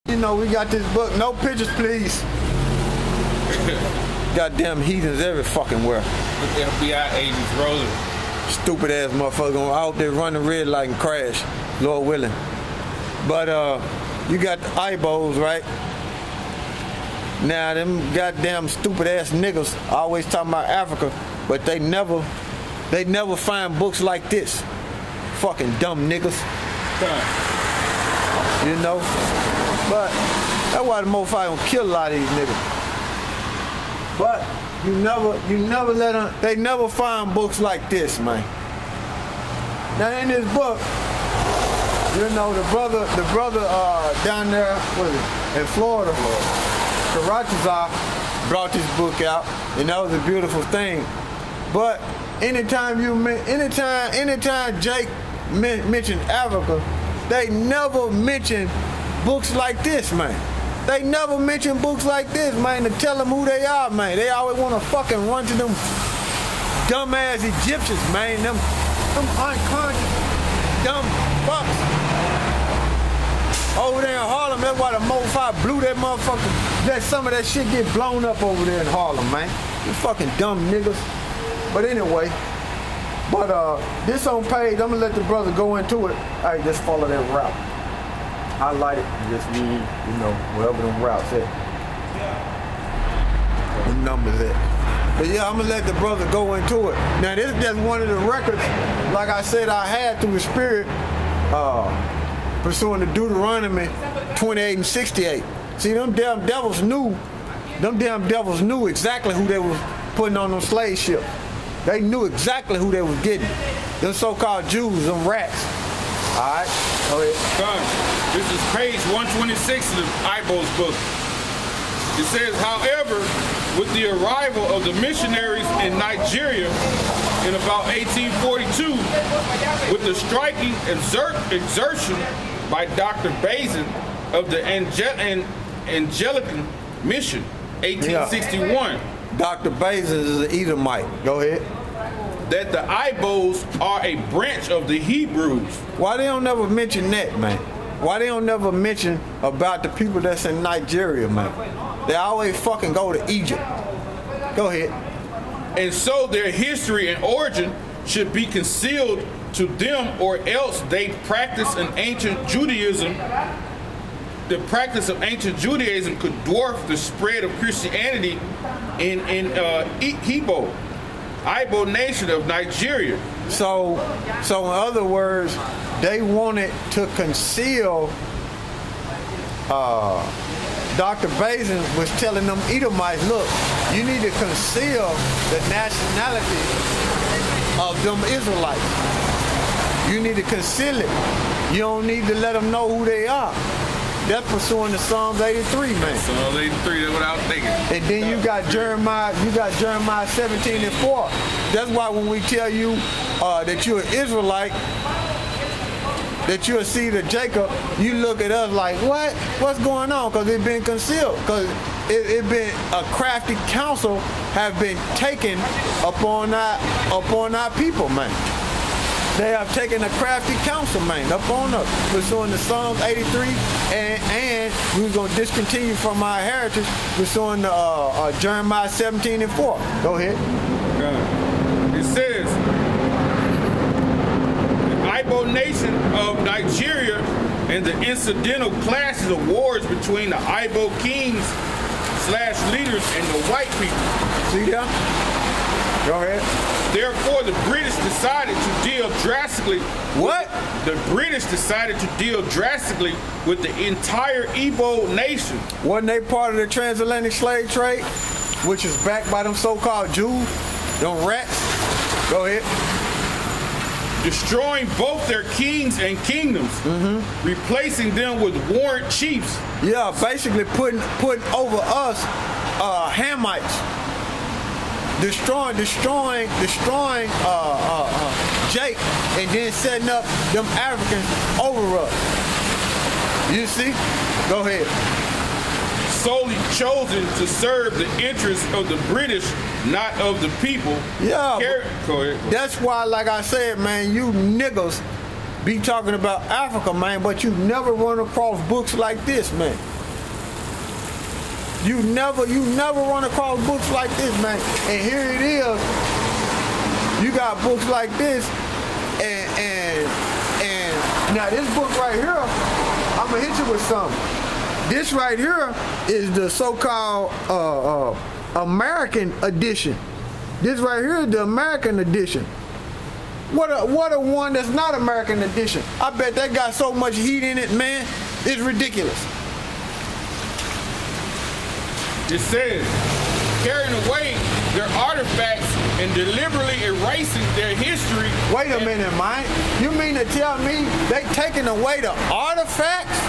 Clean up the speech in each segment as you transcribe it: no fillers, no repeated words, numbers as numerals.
You know, we got this book. No pictures, please. Goddamn heathens every fucking where. With the FBI agents rolling. Stupid ass motherfucker gonna out there run the red light and crash, Lord willing. But you got the Ibos, right? Now them goddamn stupid ass niggas always talking about Africa, but they never find books like this. Fucking dumb niggas. You know? But that's why the motherfucker gonna kill a lot of these niggas. But you never let them, they never find books like this, man. Now in this book, you know, the brother down there, what is it, in Florida, Karatazar brought this book out, and that was a beautiful thing. But anytime Jake mentioned Africa, they never mention books like this, man. They never mention books like this, man, to tell them who they are, man. They always want to fucking run to them dumbass Egyptians, man. Them unconscious dumb fucks. Over there in Harlem, that's why the Mo5 blew that motherfucker. Let some of that shit get blown up over there in Harlem, man. You fucking dumb niggas. But anyway, this on page, I'm gonna let the brother go into it. Hey, just follow that route. Highlight it and just read, you know, wherever them routes at. The numbers at. But yeah, I'm gonna let the brother go into it. Now this is just one of the records, like I said, I had through the spirit, pursuing the Deuteronomy 28 and 68. See, them damn devils knew exactly who they was putting on them slave ships. They knew exactly who they was getting. Them so-called Jews, them rats. All right, go ahead. Son, this is page 126 of the Ibos book. It says, however, with the arrival of the missionaries in Nigeria in about 1842, with the striking exertion by Dr. Bazin of the Anglican Mission, 1861. Yeah. Dr. Bazin is an Edomite. Go ahead. That the Ibos are a branch of the Hebrews. Why they don't never mention that, man? Why they don't never mention about the people that's in Nigeria, man? They always fucking go to Egypt. Go ahead. And so their history and origin should be concealed to them, or else they practice an ancient Judaism. The practice of ancient Judaism could dwarf the spread of Christianity in Ibo nation of Nigeria. So in other words, they wanted to conceal. Dr. Bazin was telling them Edomites, look, you need to conceal the nationality of them Israelites. You need to conceal it. You don't need to let them know who they are. That's pursuing the Psalms 83, man. Psalms 83, that's what I was thinking. And then you got Jeremiah 17 and 4. That's why when we tell you that you're an Israelite, that you're a seed of Jacob, you look at us like, what? What's going on? Because it's been concealed. Because it been a crafty counsel have been taken upon our people, man. They have taken a crafty counsel, man, upon us, pursuing the Psalms 83, and we're going to discontinue from our heritage, pursuing the Jeremiah 17 and 4. Go ahead. It says, the Ibo nation of Nigeria and the incidental clashes of wars between the Ibo kings / leaders and the white people. See that? Go ahead. Therefore, the British decided to deal drastically. What? The British decided to deal drastically with the entire Igbo nation. Wasn't they part of the transatlantic slave trade, which is backed by them so-called Jews, them rats? Go ahead. Destroying both their kings and kingdoms, replacing them with warrant chiefs. Yeah, basically putting over us Hamites. Destroying Jake, and then setting up them Africans over us. You see? Go ahead. Solely chosen to serve the interests of the British, not of the people. Yeah. Go ahead. That's why, like I said, man, you niggas be talking about Africa, man, but you never run across books like this, man. You never run across books like this, man. And here it is. You got books like this, and now this book right here, I'm gonna hit you with something. This right here is the so-called American edition. This right here is the American edition. What a one that's not American edition. I bet that got so much heat in it, man. It's ridiculous. It says, carrying away their artifacts and deliberately erasing their history. Wait a minute, man. You mean to tell me they taking away the artifacts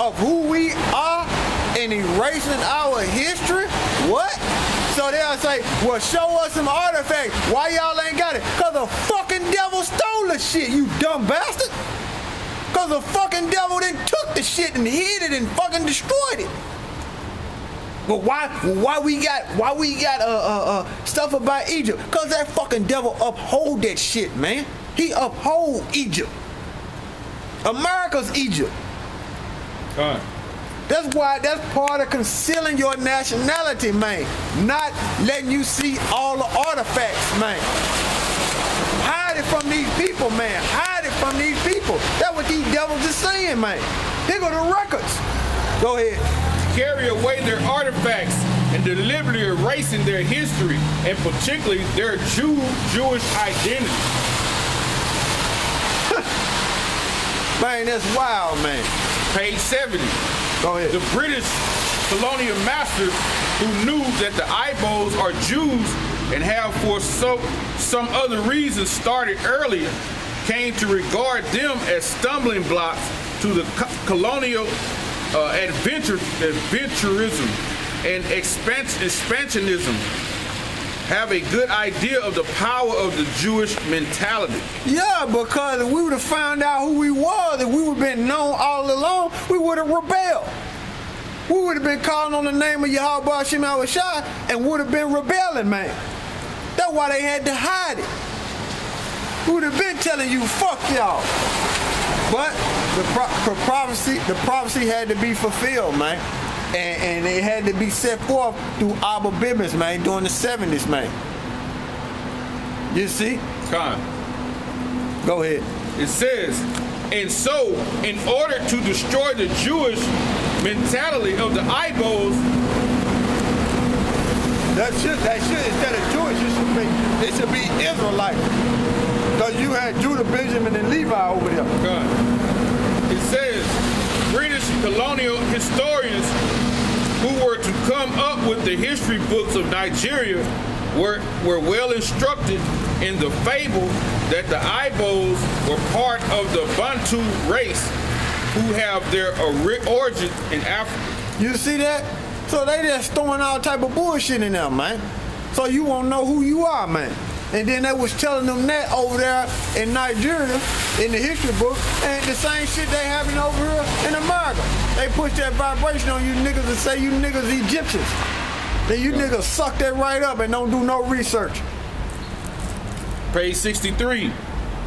of who we are and erasing our history? What? So they'll say, well, show us some artifacts. Why y'all ain't got it? Because the fucking devil stole the shit, you dumb bastard. Because the fucking devil then took the shit and hid it and fucking destroyed it. But why we got stuff about Egypt? Because that fucking devil uphold that shit, man. He uphold Egypt. America's Egypt. That's part of concealing your nationality, man. Not letting you see all the artifacts, man. Hide it from these people, man. Hide it from these people. That's what these devils are saying, man. Here go the records. Go ahead. Carry away their artifacts and deliberately erasing their history, and particularly their Jewish identity. Man, that's wild, man. Page 70. Go ahead. The British colonial masters who knew that the Ibos are Jews and have for some other reason started earlier came to regard them as stumbling blocks to the colonial adventurism and expansionism. Have a good idea of the power of the Jewish mentality. Yeah, because if we would have found out who we was, if we would have been known all along, we would have rebelled. We would have been calling on the name of Yahweh Hashem Awashai and would have been rebelling, man. That's why they had to hide it. We would have been telling you, fuck y'all. But the prophecy had to be fulfilled, man. And it had to be set forth through Abba Bibbins, man, during the 70s, man. You see? Go ahead. It says, and so, in order to destroy the Jewish mentality of the Ibos, that should instead of Jewish, it should be Israelite. Because you had Judah, Benjamin, and Levi over there. It says, British colonial historians who were to come up with the history books of Nigeria were well instructed in the fable that the Ibos were part of the Bantu race who have their origin in Africa. You see that? So they just throwing all type of bullshit in there, man. So you won't know who you are, man. And then they was telling them that over there in Nigeria, in the history book, and the same shit they having over here in America. They push that vibration on you niggas and say you niggas Egyptians. Then you niggas suck that right up and don't do no research. Page 63.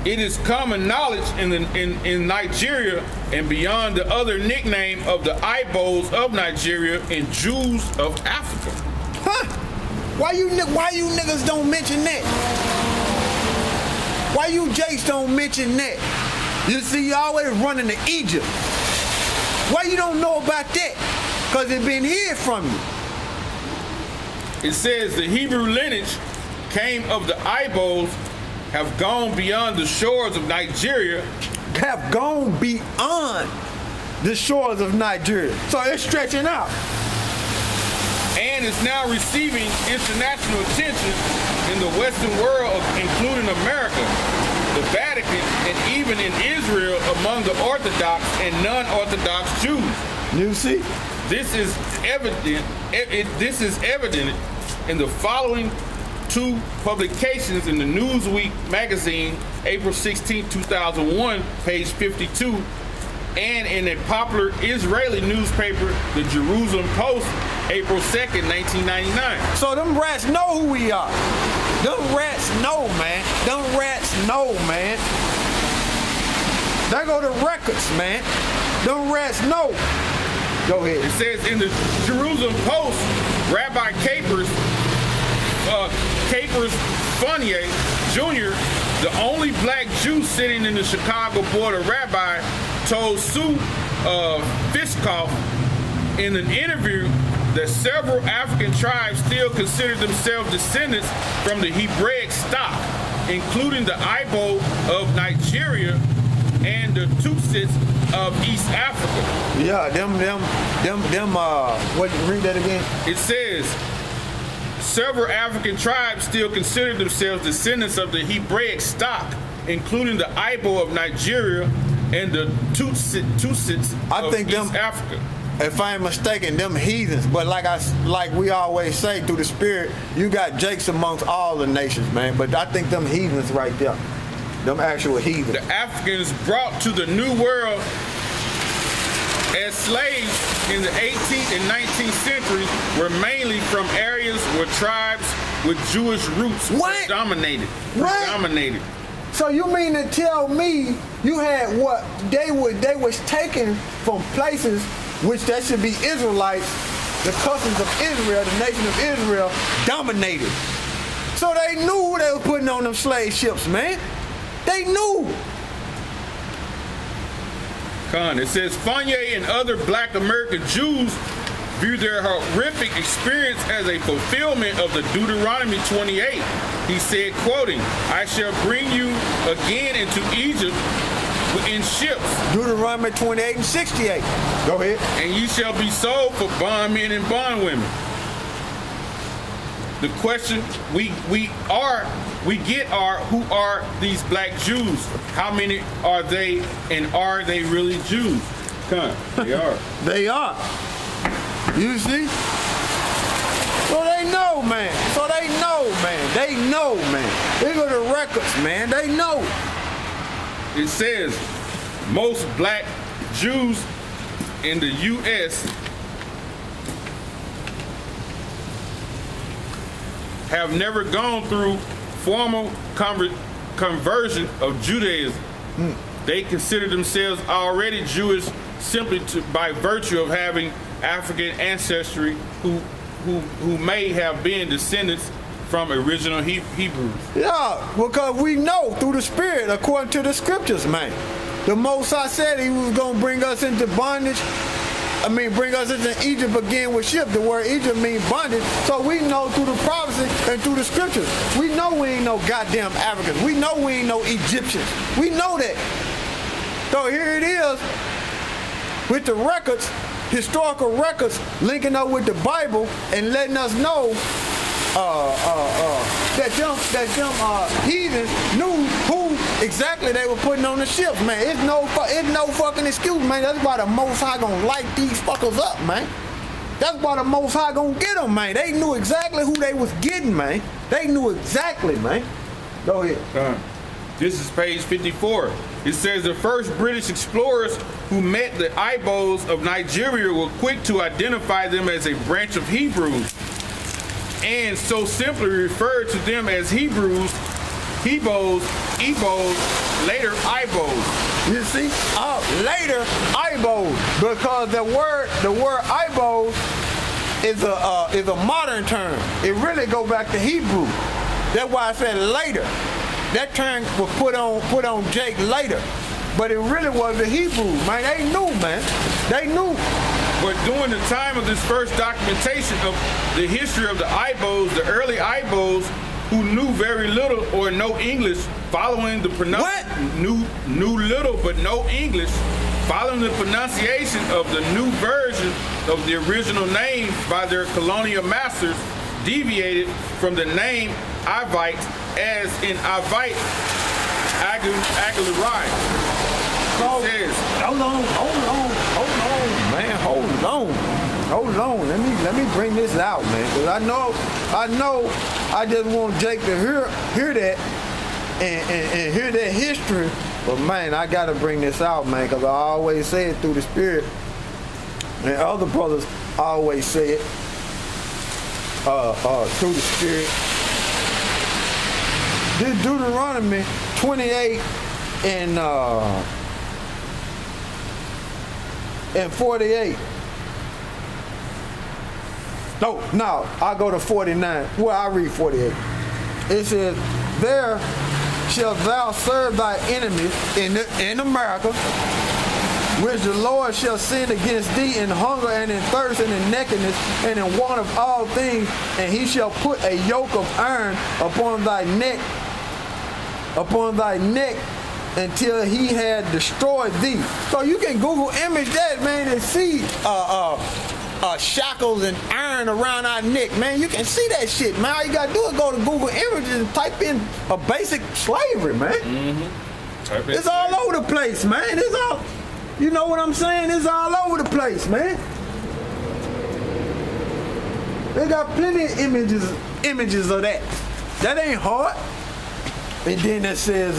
It is common knowledge in Nigeria and beyond the other nickname of the Ibos of Nigeria and Jews of Africa. Huh? Why you niggas don't mention that? Why you Jakes don't mention that? You see, you always running to Egypt. Why you don't know about that? Because it been hid from you. It says the Hebrew lineage came of the Ibos, have gone beyond the shores of Nigeria. Have gone beyond the shores of Nigeria. So it's stretching out. And is now receiving international attention in the Western world, including America, the Vatican, and even in Israel among the Orthodox and non-Orthodox Jews. You see? This is evident. This is evident in the following two publications in the Newsweek magazine, April 16, 2001, page 52, and in a popular Israeli newspaper, the Jerusalem Post, April 2nd, 1999. So them rats know who we are. Them rats know, man. Them rats know, man. There go the records, man. Them rats know. Go ahead. It says in the Jerusalem Post, Rabbi Capers Fournier Jr., the only black Jew sitting in the Chicago Board of Rabbi, told Sue Fiskoff in an interview that several African tribes still consider themselves descendants from the Hebraic stock, including the Ibo of Nigeria and the Tutsits of East Africa. Yeah, what, read that again? It says, several African tribes still consider themselves descendants of the Hebraic stock, including the Ibo of Nigeria and the Tutsits of East Africa. If I ain't mistaken, them heathens, but like we always say through the spirit, you got Jakes amongst all the nations, man. But I think them heathens right there, them actual heathens. The Africans brought to the New World as slaves in the 18th and 19th centuries were mainly from areas where tribes with Jewish roots dominated. So you mean to tell me you had what they was taken from places which that should be Israelites, the customs of Israel, the nation of Israel, dominated. So they knew they were putting on them slave ships, man. They knew. It says Fournier and other black American Jews view their horrific experience as a fulfillment of the Deuteronomy 28. He said, quoting, "I shall bring you again into Egypt in ships." Deuteronomy 28 and 68. Go ahead. "And ye shall be sold for bondmen and bondwomen." The question we get are, who are these black Jews? How many are they, and are they really Jews? They are. They are. You see? So they know, man. They know, man. Look at the records, man. They know. It says most black Jews in the U.S. have never gone through formal conversion of Judaism. They consider themselves already Jewish simply by virtue of having African ancestry who may have been descendants from original Hebrews. Yeah, because we know through the Spirit, according to the scriptures, man. The Most High said he was going to bring us into bondage. Bring us into Egypt again with ship. The word Egypt means bondage. So we know through the prophecy and through the scriptures. We know we ain't no goddamn Africans. We know we ain't no Egyptians. We know that. So here it is with the records, historical records, linking up with the Bible and letting us know that them heathens knew who exactly they were putting on the ships, man. It's no fucking excuse, man. That's why the Most High gonna light these fuckers up, man. That's why the Most High gonna get them, man. They knew exactly who they was getting, man. They knew exactly, man. Go ahead. This is page 54. It says the first British explorers who met the Ibos of Nigeria were quick to identify them as a branch of Hebrews, and so simply referred to them as Hebrews, Ibos, later Ibos. You see? Later Ibos, because the word Ibos is a modern term. It really go back to Hebrew. That's why I said later. That term was put on Jake later, but it really was the Hebrews, man. They knew, man. They knew. But during the time of this first documentation of the history of the Ibos, the early Ibos, who knew very little or no English, following the knew little but no English, following the pronunciation of the new version of the original name by their colonial masters, deviated from the name Ivite as in Ivite Aguilarai. Hold on. Let me bring this out, man, because I just want Jake to hear that and hear that history. But man, I gotta bring this out, man, because I always say it through the Spirit, and other brothers always say it through the Spirit. This Deuteronomy 28 and 48. No, I go to 49. Well, I read 48. It says, there shalt thou serve thy enemies in America, which the Lord shall send against thee in hunger and in thirst and in nakedness and in want of all things, and he shall put a yoke of iron upon thy neck until he had destroyed thee. So you can Google image that, man, and see shackles and iron around our neck, man. You can see that shit, man. All you gotta do is go to Google Images and type in a basic slavery, man. Mm-hmm. It's all over the place, man. It's all, you know what I'm saying? It's all over the place, man. They got plenty of images of that. That ain't hard. And then it says,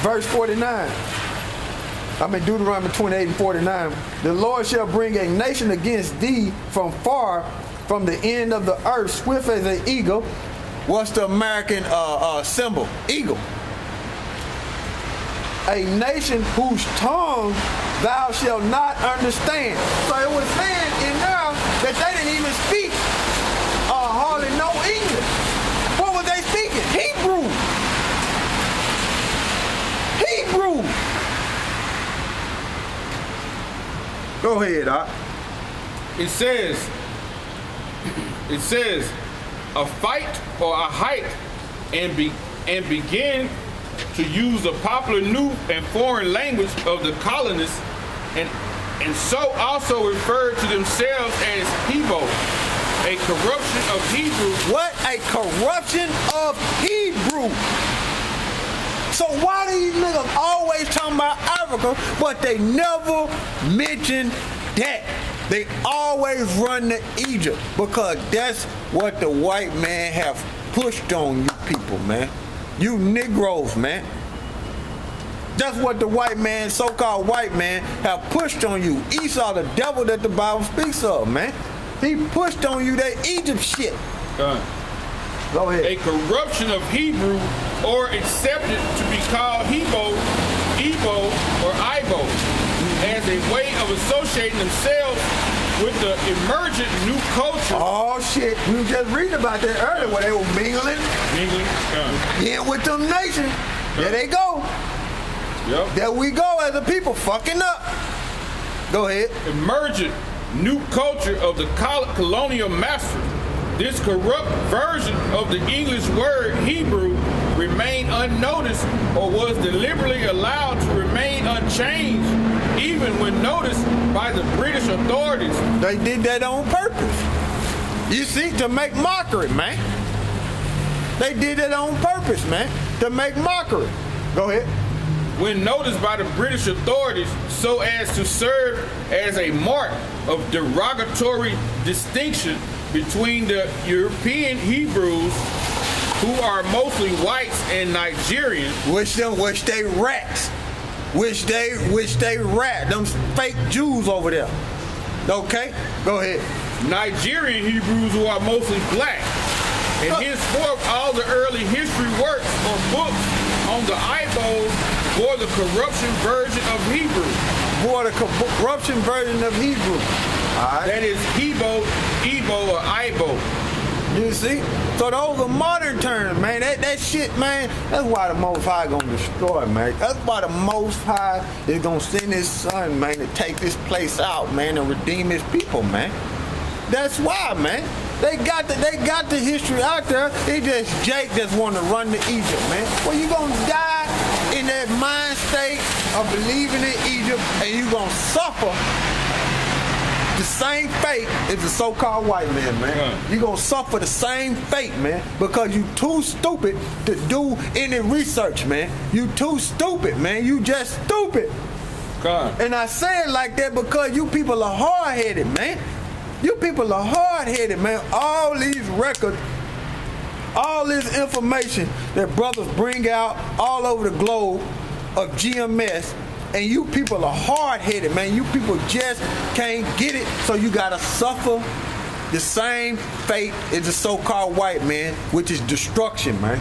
verse 49. Deuteronomy 28 and 49. The Lord shall bring a nation against thee from far, from the end of the earth, swift as an eagle. What's the American symbol? Eagle. A nation whose tongue thou shalt not understand. So it was saying in there that they didn't even speak hardly no English. What was they speaking? Hebrew. Hebrew. Go ahead, Doc. It says, a fight or a hike and begin to use the popular new and foreign language of the colonists, and so also refer to themselves as Ibos, a corruption of Hebrew. What? A corruption of Hebrew. So why do these niggas always talking about Africa, but they never mention that? They always run to Egypt because that's what the white man have pushed on you people, man. You Negros, man. That's what the white man, so-called white man, have pushed on you. Esau, the devil that the Bible speaks of, man. He pushed on you that Egypt shit. Go ahead. A corruption of Hebrew, or accepted to be called Ibo, or Ibo, as a way of associating themselves with the emergent new culture. Oh shit, we were just reading about that earlier where they were mingling. Yeah, with them nations. There they go. Yep. There we go as a people fucking up. Go ahead. Emergent new culture of the colonial master. This corrupt version of the English word Hebrew remained unnoticed or was deliberately allowed to remain unchanged, even when noticed by the British authorities. They did that on purpose. You see, to make mockery, man. They did it on purpose, man, to make mockery. Go ahead. When noticed by the British authorities so as to serve as a mark of derogatory distinction between the European Hebrews, who are mostly whites and Nigerians, which they rats, which they rat, them fake Jews over there. Okay, go ahead. Nigerian Hebrews who are mostly black, and henceforth all the early history works or books on the Ibos bore the corruption version of Hebrew. Bore the corruption version of Hebrew. All right. That is Ibo, or Ibo. You see? So those are modern terms, man. That shit, man, that's why the Most High gonna destroy, man. That's why the Most High is gonna send his son, man, to take this place out, man, and redeem his people, man. That's why, man. They got the history out there. It's just Jake just want to run to Egypt, man. Well, you gonna die in that mind state of believing in Egypt, and you gonna suffer the same fate as the so-called white man, man. You're going to suffer the same fate, man, because you too stupid to do any research, man. You too stupid, man. You just stupid. And I say it like that because you people are hard-headed, man. You people are hard-headed, man. All these records, all this information that brothers bring out all over the globe of GMS, and you people are hard-headed, man. You people just can't get it, so you gotta suffer the same fate as the so-called white man, which is destruction, man.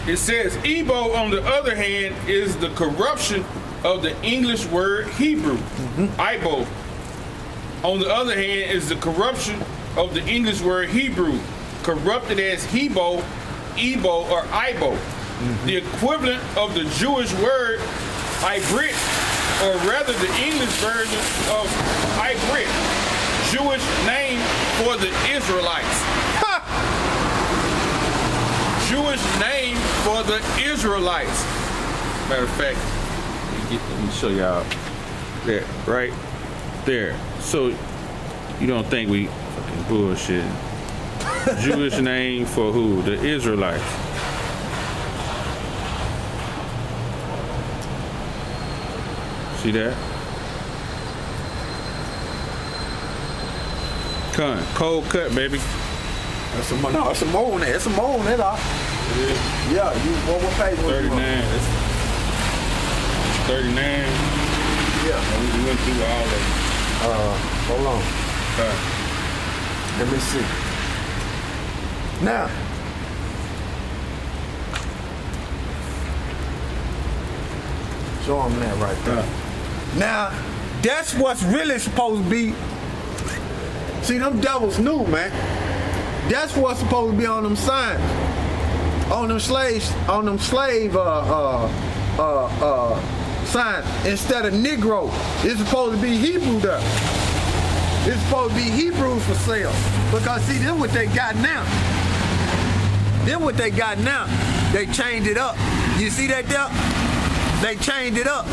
It says, Ibo, on the other hand, is the corruption of the English word Hebrew, Ibos. On the other hand, is the corruption of the English word Hebrew, corrupted as Hebo, Ibo, or Ibo. The equivalent of the Jewish word Ibrit, or rather the English version of Ibrit, Jewish name for the Israelites. Jewish name for the Israelites. Matter of fact, let me show y'all there, right there. So you don't think we fucking bullshit. Jewish name for who? The Israelites. See that? Cold cut, baby. That's some more. No, it's some more on there. It's some more on there, dog. Yeah, you what page? 39. It's 39. Yeah. We went through all of them. Hold on. Let me see. Now, show them that right there. Now, that's what's really supposed to be. See, them devils knew, man. That's what's supposed to be on them signs, on them slave signs instead of Negro. It's supposed to be Hebrew there. It's supposed to be Hebrews for sale. Because see, this what they got now. Then what they got now, they changed it up. You see that there? They changed it up.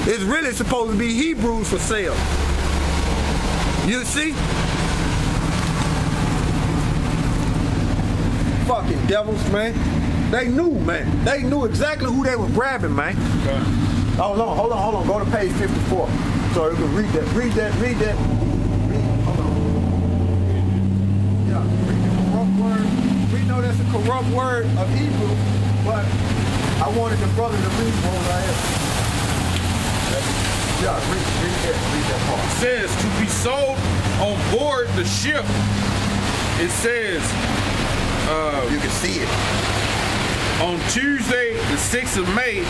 It's really supposed to be Hebrews for sale. You see? Fucking devils, man. They knew, man. They knew exactly who they were grabbing, man. Okay. Hold on. Go to page 54. So you can read that. Hold on. Yeah, read the corrupt word. We know that's a corrupt word of Hebrew, but I wanted the brother to read what I had. Yeah, read that part. It says to be sold on board the ship. It says you can see it. On Tuesday, the 6th of May,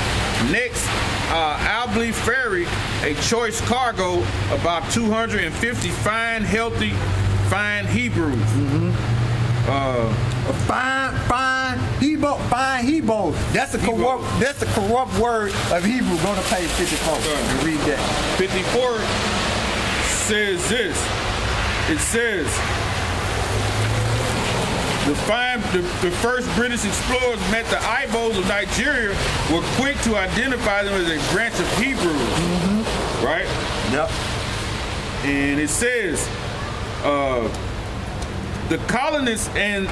next Albany Ferry, a choice cargo, about 250 fine Hebrews. Fine Hebrew. That's the corrupt word of Hebrew. Go to page 54 and read that. 54 says this. It says the first British explorers met the Ibos of Nigeria were quick to identify them as a branch of Hebrews. Right? Yep. And it says the colonists and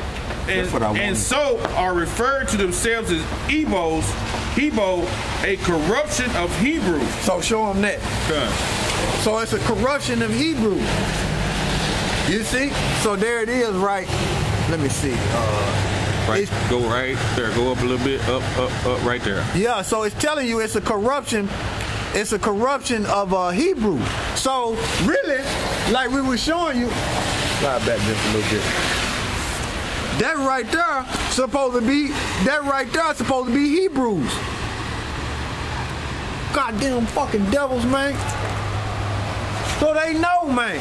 so are referred to themselves as Ibos, Hebo, a corruption of Hebrew. So show them that. Okay. So it's a corruption of Hebrew. You see? So there it is, right? Let me see. Right. Go right there. Go up a little bit. Up, right there. Yeah. So it's telling you it's a corruption. It's a corruption of Hebrew. So really, like we were showing you. Slide back just a little bit. That right there supposed to be Hebrews. Goddamn fucking devils, man. So they know, man.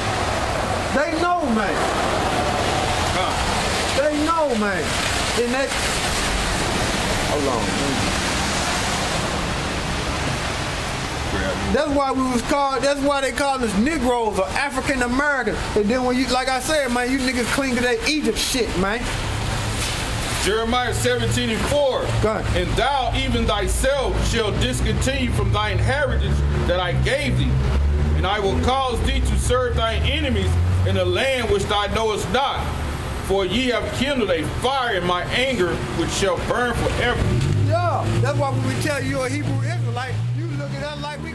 They know, man. They know, man. And that. Hold on. That's why we was called. That's why they called us Negros or African Americans. And then when you, like I said, man, you niggas cling to that Egypt shit, man. Jeremiah 17:4. And thou even thyself shall discontinue from thine heritage that I gave thee, and I will cause thee to serve thine enemies in a land which thou knowest not. For ye have kindled a fire in my anger, which shall burn forever. Yeah, that's why when we tell you a Hebrew Israelite, you look at us like we